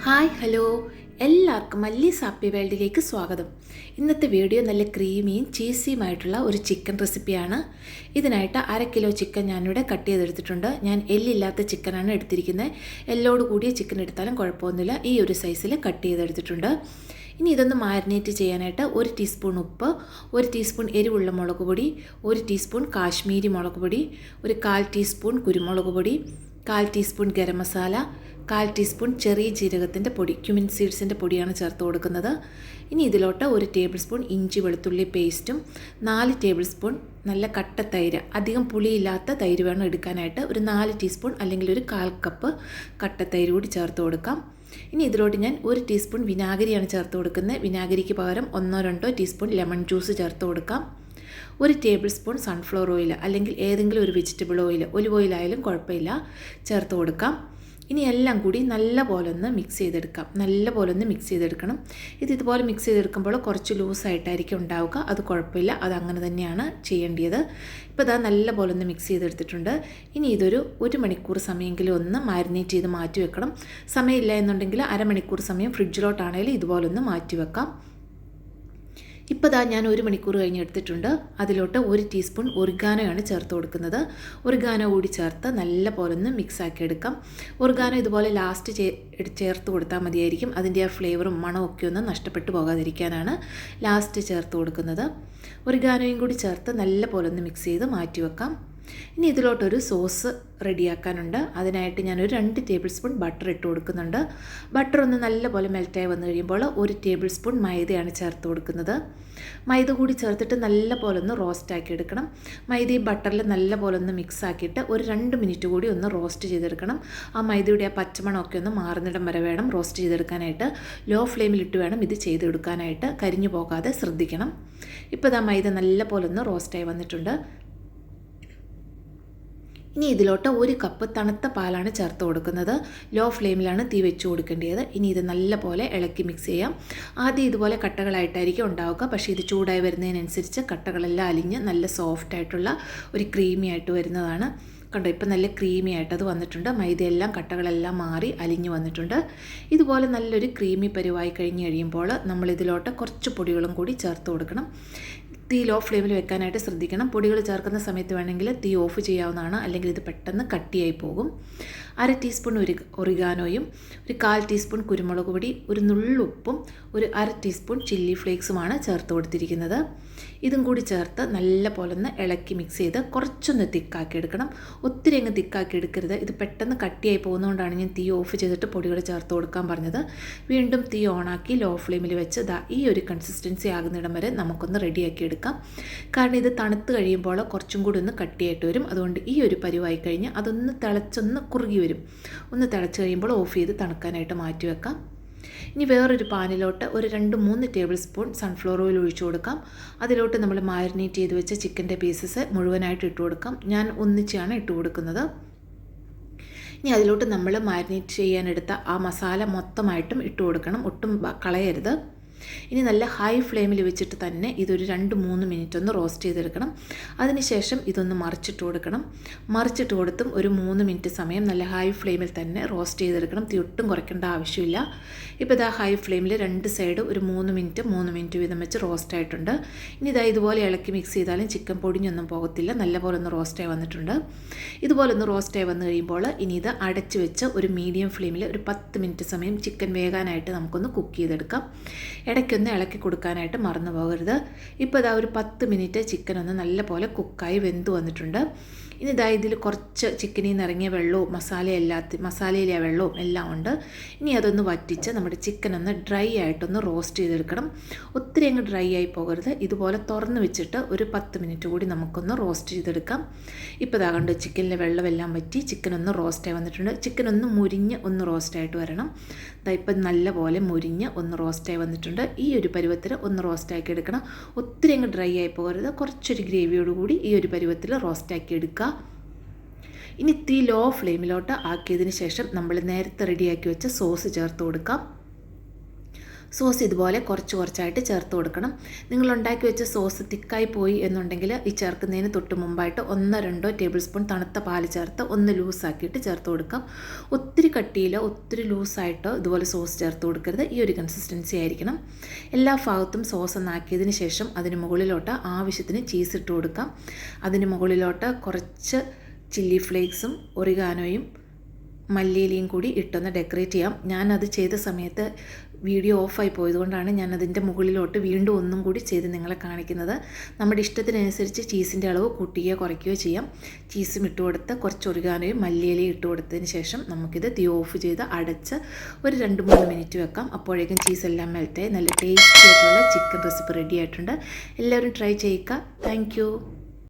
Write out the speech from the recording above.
Hi hello എല്ലാവർക്കും മല്ലീസ് happy വേൾഡിലേക്ക് സ്വാഗതം. ഇന്നത്തെ വീഡിയോ നല്ല ക്രീമിയും ചീസിയുമായിട്ടുള്ള ഒരു ചിക്കൻ റെസിപ്പിയാണ്. ഇതിനായിട്ട് 1/2 കിലോ ചിക്കൻ ഞാനിവിടെ കട്ട് ചെയ്തെടുത്തിട്ടുണ്ട്. ഞാൻ എല്ലില്ലാത്ത ചിക്കനാണ് എടുത്തിരിക്കുന്നത്. എല്ലോട് കൂടിയ ചിക്കൻ എടുത്താലും കുഴപ്പമൊന്നുമില്ല. ഈ ഒരു സൈസിൽ കട്ട് ചെയ്തെടുത്തിട്ടുണ്ട്. ഇനി ഇതൊന്ന് മാരിനേറ്റ് ചെയ്യാനായിട്ട് 1 ടീസ്പൂൺ ഉപ്പ്, 1 ടീസ്പൂൺ എരിവുള്ള മുളക് പൊടി, 1 ടീസ്പൂൺ കാശ്മീരി മുളക് പൊടി, 1/4 ടീസ്പൂൺ കുരുമുളക് പൊടി, 1/4 ടീസ്പൂൺ ഗരം മസാല, 1/4 ടീസ്പൂൺ ചെറിയ ജീരകത്തിൻ്റെ പൊടി, ക്യുമിൻ സീഡ്സിൻ്റെ പൊടിയാണ് ചേർത്ത് കൊടുക്കുന്നത്. ഇനി ഇതിലോട്ട് 1 ടേബിൾ സ്പൂൺ ഇഞ്ചി വെളുത്തുള്ളി പേസ്റ്റും 4 ടേബിൾ സ്പൂൺ നല്ല കട്ട തൈര്, അധികം പുളിയില്ലാത്ത തൈര് വേണം എടുക്കാനായിട്ട്. ഒരു 4 ടീസ്പൂൺ അല്ലെങ്കിൽ ഒരു 1/4 കപ്പ് കട്ട തൈര് കൂടി ചേർത്ത് കൊടുക്കാം. ഇനി ഇതിലോട്ട് ഞാൻ 1 ടീസ്പൂൺ വിനാഗിരിയാണ് ചേർത്ത് കൊടുക്കുന്നത്. വിനാഗിരിക്ക് പകരം 1-2 ടീസ്പൂൺ ലെമൺ ജ്യൂസ് ചേർത്ത് കൊടുക്കാം. 1 ടേബിൾ സ്പൂൺ സൺഫ്ലവർ ഓയിൽ അല്ലെങ്കിൽ ഏതെങ്കിലും ഒരു വെജിറ്റബിൾ ഓയിൽ, ഒലിവ് ഓയിലായാലും കുഴപ്പമില്ല, ചേർത്ത് കൊടുക്കാം. ഇനി എല്ലാം കൂടി നല്ലപോലെ ഒന്ന് മിക്സ് ചെയ്തെടുക്കണം. ഇതുപോലെ മിക്സ് ചെയ്തെടുക്കുമ്പോൾ കുറച്ച് ലൂസായിട്ടായിരിക്കും ഉണ്ടാവുക. അത് കുഴപ്പമില്ല, അത് അങ്ങനെ തന്നെയാണ് ചെയ്യേണ്ടത്. ഇപ്പോൾ ഇതാ നല്ലപോലെ ഒന്ന് മിക്സ് ചെയ്തെടുത്തിട്ടുണ്ട്. ഇനി ഇതൊരു 1 മണിക്കൂർ സമയമെങ്കിലും ഒന്ന് മാരിനേറ്റ് ചെയ്ത് മാറ്റി വെക്കണം. സമയമില്ല എന്നുണ്ടെങ്കിൽ അരമണിക്കൂർ സമയം ഫ്രിഡ്ജിലോട്ടാണെങ്കിലും ഇതുപോലെ ഒന്ന് മാറ്റി വെക്കാം. ഇപ്പോൾ ദാ ഞാൻ 1 മണിക്കൂർ കഴിഞ്ഞ് എടുത്തിട്ടുണ്ട്. അതിലോട്ട് 1 ടീസ്പൂൺ ഒറിഗാനോയാണ് ചേർത്ത് കൊടുക്കുന്നത്. ഒറിഗാനോ കൂടി ചേർത്ത് നല്ല പോലെ ഒന്ന് മിക്സാക്കി എടുക്കാം. ഒറിഗാനോ ഇതുപോലെ ലാസ്റ്റ് ചേർത്ത് കൊടുത്താൽ മതിയായിരിക്കും. അതിൻ്റെ ആ ഫ്ലേവറും മണവും ഒക്കെ ഒന്ന് നഷ്ടപ്പെട്ടു പോകാതിരിക്കാനാണ് ലാസ്റ്റ് ചേർത്ത് കൊടുക്കുന്നത്. ഒറിഗാനോയും കൂടി ചേർത്ത് നല്ല പോലെ ഒന്ന് മിക്സ് ചെയ്ത് മാറ്റി വെക്കാം. ഇനി ഇതിലോട്ടൊരു സോസ് റെഡിയാക്കാനുണ്ട്. അതിനായിട്ട് ഞാനൊരു 2 ടേബിൾ സ്പൂൺ ബട്ടർ ഇട്ട് കൊടുക്കുന്നുണ്ട്. ബട്ടർ ഒന്ന് നല്ലപോലെ മെൽറ്റായി വന്നു കഴിയുമ്പോൾ 1 ടേബിൾ സ്പൂൺ മൈദയാണ് ചേർത്ത് കൊടുക്കുന്നത്. മൈദ കൂടി ചേർത്തിട്ട് നല്ലപോലെ ഒന്ന് റോസ്റ്റാക്കി എടുക്കണം. മൈദയും ബട്ടറിൽ നല്ലപോലെ ഒന്ന് മിക്സ് ആക്കിയിട്ട് ഒരു 2 മിനിറ്റ് കൂടി ഒന്ന് റോസ്റ്റ് ചെയ്തെടുക്കണം. ആ മൈദയുടെ ആ പച്ചമണമൊക്കെ ഒന്ന് മാറുന്നിടം വരെ വേണം റോസ്റ്റ് ചെയ്തെടുക്കാനായിട്ട്. ലോ ഫ്ലെയിമിലിട്ട് വേണം ഇത് ചെയ്തെടുക്കാനായിട്ട്. കരിഞ്ഞു പോകാതെ ശ്രദ്ധിക്കണം. ഇപ്പോൾ ഇതാ മൈദ നല്ലപോലെ ഒന്ന് റോസ്റ്റായി വന്നിട്ടുണ്ട്. ഇനി ഇതിലോട്ട് 1 കപ്പ് തണുത്ത പാലാണ് ചേർത്ത് കൊടുക്കുന്നത്. ലോ ഫ്ലെയിമിലാണ് തീ വെച്ച് കൊടുക്കേണ്ടത്. ഇനി ഇത് നല്ലപോലെ ഇളക്കി മിക്സ് ചെയ്യാം. ആദ്യം ഇതുപോലെ കട്ടകളായിട്ടായിരിക്കും ഉണ്ടാവുക. പക്ഷേ ഇത് ചൂടായി വരുന്നതിനനുസരിച്ച് കട്ടകളെല്ലാം അലിഞ്ഞ് നല്ല സോഫ്റ്റ് ആയിട്ടുള്ള ഒരു ക്രീമി ആയിട്ട് വരുന്നതാണ്. കണ്ടോ, ഇപ്പം നല്ല ക്രീമി ആയിട്ട് അത് വന്നിട്ടുണ്ട്. മൈദയെല്ലാം കട്ടകളെല്ലാം മാറി അലിഞ്ഞു വന്നിട്ടുണ്ട്. ഇതുപോലെ നല്ലൊരു ക്രീമി പരുവായി കഴിഞ്ഞ് കഴിയുമ്പോൾ നമ്മളിതിലോട്ട് കുറച്ച് പൊടികളും കൂടി ചേർത്ത് കൊടുക്കണം. തീ ലോ ഫ്ലെയിമിൽ വെക്കാനായിട്ട് ശ്രദ്ധിക്കണം. പൊടികൾ ചേർക്കുന്ന സമയത്ത് വേണമെങ്കിൽ തീ ഓഫ് ചെയ്യാവുന്നതാണ്, അല്ലെങ്കിൽ ഇത് പെട്ടെന്ന് കട്ടിയായി പോകും. 1/2 ടീസ്പൂൺ ഒറിഗാനോയും, ഒരു 1/4 ടീസ്പൂൺ കുരുമുളക് പൊടി, ഒരു നുള്ളുപ്പും, ഒരു 1/2 ടീസ്പൂൺ ചില്ലി ഫ്ലേക്സുമാണ് ചേർത്ത് കൊടുത്തിരിക്കുന്നത്. ഇതും കൂടി ചേർത്ത് നല്ല പോലെ ഒന്ന് ഇളക്കി മിക്സ് ചെയ്ത് കുറച്ചൊന്ന് തിക്കാക്കി എടുക്കണം. ഒത്തിരി അങ്ങ് തിക്കാക്കി എടുക്കരുത്. ഇത് പെട്ടെന്ന് കട്ടിയായി പോകുന്നതുകൊണ്ടാണ് ഞാൻ തീ ഓഫ് ചെയ്തിട്ട് പൊടികൾ ചേർത്ത് കൊടുക്കാൻ പറഞ്ഞത്. വീണ്ടും തീ ഓണാക്കി ലോ ഫ്ലെയിമിൽ വെച്ച് ഈ ഒരു കൺസിസ്റ്റൻസി ആകുന്നിടം വരെ നമുക്കൊന്ന് റെഡിയാക്കി എടുക്കാം. കാരണം ഇത് തണുത്ത് കഴിയുമ്പോൾ കുറച്ചും കൂടി ഒന്ന് കട്ടിയായിട്ട് വരും. അതുകൊണ്ട് ഈ ഒരു പരുവായി കഴിഞ്ഞ് അതൊന്ന് തിളച്ചൊന്ന് കുറുകി വരും. ഒന്ന് തിളച്ച് കഴിയുമ്പോൾ ഓഫ് ചെയ്ത് തണുക്കാനായിട്ട് മാറ്റി വെക്കാം. ഇനി വേറൊരു പാനിലോട്ട് ഒരു 2-3 ടേബിൾ സ്പൂൺ സൺഫ്ലവർ ഓയിൽ ഒഴിച്ചു കൊടുക്കാം. അതിലോട്ട് നമ്മൾ മാരിനേറ്റ് ചെയ്ത് വെച്ച ചിക്കൻ്റെ പീസസ് മുഴുവനായിട്ട് ഇട്ട് കൊടുക്കാം. ഞാൻ ഒന്നിച്ചാണ് ഇട്ട് കൊടുക്കുന്നത്. ഇനി അതിലോട്ട് നമ്മൾ മാരിനേറ്റ് ചെയ്യാനെടുത്ത ആ മസാല മൊത്തമായിട്ടും ഇട്ട് കൊടുക്കണം. ഒട്ടും കളയരുത്. ഇനി നല്ല ഹൈ ഫ്ലെയിമിൽ വെച്ചിട്ട് തന്നെ ഇതൊരു 2-3 മിനിറ്റ് ഒന്ന് റോസ്റ്റ് ചെയ്തെടുക്കണം. അതിനുശേഷം ഇതൊന്ന് മറിച്ചിട്ട് കൊടുക്കണം. മറിച്ചിട്ട് കൊടുത്തും ഒരു 3 മിനിറ്റ് സമയം നല്ല ഹൈ ഫ്ലെയിമിൽ തന്നെ റോസ്റ്റ് ചെയ്തെടുക്കണം. തീ ഒട്ടും കുറയ്ക്കേണ്ട ആവശ്യമില്ല. ഇപ്പോൾ ഇതാ ഹൈ ഫ്ലെയിമിൽ 2 സൈഡ് ഒരു 3 മിനിറ്റ് വീതം വെച്ച് റോസ്റ്റ് ആയിട്ടുണ്ട്. ഇനി ഇതാ ഇതുപോലെ ഇളക്കി മിക്സ് ചെയ്താലും ചിക്കൻ പൊടിഞ്ഞൊന്നും പോകത്തില്ല. നല്ലപോലെ ഒന്ന് റോസ്റ്റായി വന്നിട്ടുണ്ട്. ഇതുപോലെ ഒന്ന് റോസ്റ്റായി വന്നു കഴിയുമ്പോൾ ഇനി ഇത് അടച്ച് വെച്ച് ഒരു മീഡിയം ഫ്ലെയിമിൽ ഒരു 10 മിനിറ്റ് സമയം ചിക്കൻ വേകാനായിട്ട് നമുക്കൊന്ന് കുക്ക് ചെയ്തെടുക്കാം. ഇടയ്ക്കൊന്ന് ഇളക്കി കൊടുക്കാനായിട്ട് മറന്നു പോകരുത്. ഇപ്പോൾ ഇതാ ഒരു 10 മിനിറ്റ് ചിക്കൻ ഒന്ന് നല്ലപോലെ കുക്കായി വെന്ത് വന്നിട്ടുണ്ട്. ഇനി ഇതാ ഇതിൽ കുറച്ച് ചിക്കനിൽ നിന്ന് ഇറങ്ങിയ വെള്ളവും മസാലയിലെ വെള്ളവും എല്ലാം ഉണ്ട്. ഇനി അതൊന്ന് വറ്റിച്ച് നമ്മുടെ ചിക്കൻ ഒന്ന് ഡ്രൈ ആയിട്ടൊന്ന് റോസ്റ്റ് ചെയ്തെടുക്കണം. ഒത്തിരി അങ്ങ് ഡ്രൈ ആയി പോകരുത്. ഇതുപോലെ തുറന്ന് വെച്ചിട്ട് ഒരു 10 മിനിറ്റ് കൂടി നമുക്കൊന്ന് റോസ്റ്റ് ചെയ്തെടുക്കാം. ഇപ്പോൾ ഇതാ കണ്ട് ചിക്കനിലെ വെള്ളമെല്ലാം വറ്റി ചിക്കൻ ഒന്ന് റോസ്റ്റായി വന്നിട്ടുണ്ട്. ചിക്കൻ ഒന്ന് മുരിഞ്ഞ് ഒന്ന് റോസ്റ്റായിട്ട് വരണം. ഇപ്പം നല്ലപോലെ മുരിഞ്ഞ് ഒന്ന് റോസ്റ്റായി വന്നിട്ടുണ്ട്. ഈ ഒരു പരുവത്തിൽ ഒന്ന് റോസ്റ്റാക്കി എടുക്കണം. ഒത്തിരി അങ്ങ് ഡ്രൈ ആയി പോകരുത്. കുറച്ചൊരു ഗ്രേവിയോടുകൂടി ഈ ഒരു പരുവത്തിൽ റോസ്റ്റാക്കി എടുക്കുക. ഇനി തീ ലോ ഫ്ലെയിമിലോട്ട് ആക്കിയതിന് ശേഷം നമ്മൾ നേരത്തെ റെഡിയാക്കി വെച്ച സോസ് ചേർത്ത് കൊടുക്കാം. സോസ് ഇതുപോലെ കുറച്ച് കുറച്ചായിട്ട് ചേർത്ത് കൊടുക്കണം. നിങ്ങൾ ഉണ്ടാക്കി വെച്ച സോസ് തിക്കായി പോയി എന്നുണ്ടെങ്കിൽ ഈ ചേർക്കുന്നതിന് തൊട്ട് മുമ്പായിട്ട് 1-2 ടേബിൾ സ്പൂൺ തണുത്ത പാൽ ചേർത്ത് ഒന്ന് ലൂസാക്കിയിട്ട് ചേർത്ത് കൊടുക്കാം. ഒത്തിരി കട്ടിയിലോ ഒത്തിരി ലൂസായിട്ടോ ഇതുപോലെ സോസ് ചേർത്ത് കൊടുക്കരുത്. ഈ ഒരു കൺസിസ്റ്റൻസി ആയിരിക്കണം. എല്ലാ ഭാഗത്തും സോസ് ഒന്നാക്കിയതിന് ശേഷം അതിന് മുകളിലോട്ട് ആവശ്യത്തിന് ചീസ് ഇട്ട് കൊടുക്കാം. അതിന് മുകളിലോട്ട് കുറച്ച് ചില്ലി ഫ്ലേക്സും ഒറിഗാനോയും മല്ലിയിലയും കൂടി ഇട്ടൊന്ന് ഡെക്കറേറ്റ് ചെയ്യാം. ഞാനത് ചെയ്ത സമയത്ത് വീഡിയോ ഓഫായി പോയതുകൊണ്ടാണ് ഞാനതിൻ്റെ മുകളിലോട്ട് വീണ്ടും ഒന്നും കൂടി ചെയ്ത് നിങ്ങളെ കാണിക്കുന്നത്. നമ്മുടെ ഇഷ്ടത്തിനനുസരിച്ച് ചീസിൻ്റെ അളവ് കൂട്ടുകയോ കുറയ്ക്കുകയോ ചെയ്യാം. ചീസും ഇട്ട് കൊടുത്ത് കുറച്ച് ഒറിഗാനോയും മല്ലിയിലയും ഇട്ട് കൊടുത്തതിന് ശേഷം നമുക്കിത് തീ ഓഫ് ചെയ്ത് അടച്ച് ഒരു 2-3 മിനിറ്റ് വെക്കാം. അപ്പോഴേക്കും ചീസെല്ലാം മെൽറ്റായി നല്ല ടേസ്റ്റി ആയിട്ടുള്ള ചിക്കൻ റെസിപ്പി റെഡി ആയിട്ടുണ്ട്. എല്ലാവരും ട്രൈ ചെയ്യുക. താങ്ക്